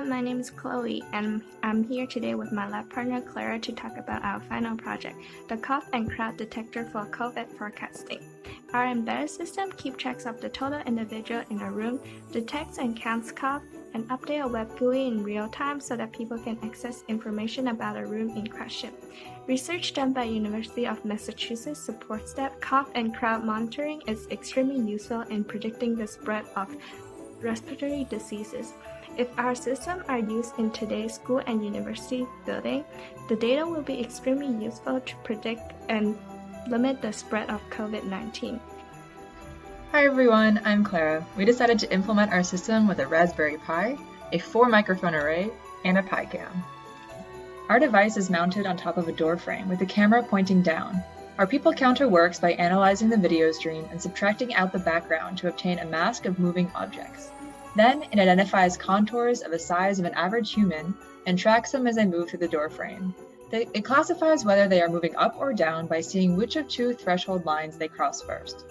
everyone, my name is Chloe, and I'm here today with my lab partner Clara to talk about our final project, the cough and crowd detector for COVID forecasting. Our embedded system keeps track of the total individual in a room, detects and counts cough, and updates a web GUI in real time so that people can access information about a room in question. Research done by University of Massachusetts supports that cough and crowd monitoring is extremely useful in predicting the spread of respiratory diseases. If our systems are used in today's school and university building, the data will be extremely useful to predict and limit the spread of COVID-19. Hi everyone, I'm Clara. We decided to implement our system with a Raspberry Pi, a 4-microphone array, and a Pi cam. Our device is mounted on top of a door frame with the camera pointing down. Our people counter works by analyzing the video stream and subtracting out the background to obtain a mask of moving objects. Then it identifies contours of the size of an average human and tracks them as they move through the door frame. It classifies whether they are moving up or down by seeing which of two threshold lines they cross first.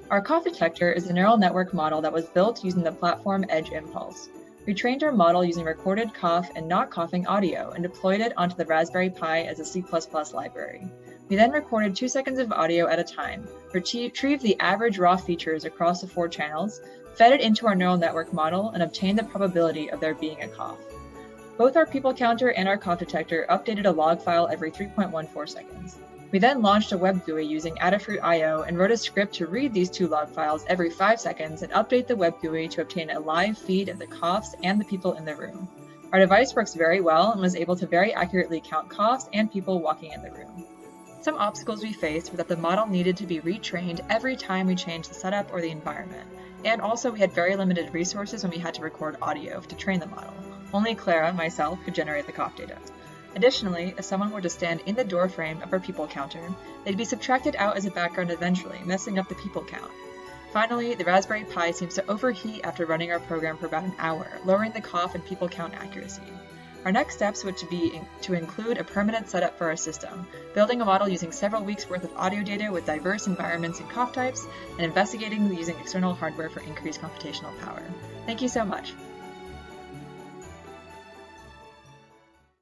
Our cough detector is a neural network model that was built using the platform Edge Impulse. We trained our model using recorded cough and not coughing audio and deployed it onto the Raspberry Pi as a C++ library. We then recorded 2 seconds of audio at a time, retrieved the average raw features across the 4 channels, fed it into our neural network model, and obtained the probability of there being a cough. Both our people counter and our cough detector updated a log file every 3.14 seconds. We then launched a web GUI using Adafruit.io and wrote a script to read these 2 log files every 5 seconds and update the web GUI to obtain a live feed of the coughs and the people in the room. Our device works very well and was able to very accurately count coughs and people walking in the room. Some obstacles we faced were that the model needed to be retrained every time we changed the setup or the environment, and also we had very limited resources when we had to record audio to train the model. Only Clara, myself, could generate the cough data. Additionally, if someone were to stand in the door frame of our people counter, they'd be subtracted out as a background eventually, messing up the people count. Finally, the Raspberry Pi seems to overheat after running our program for about an hour, lowering the cough and people count accuracy. Our next steps would be to include a permanent setup for our system, building a model using several weeks' worth of audio data with diverse environments and cough types, and investigating using external hardware for increased computational power. Thank you so much.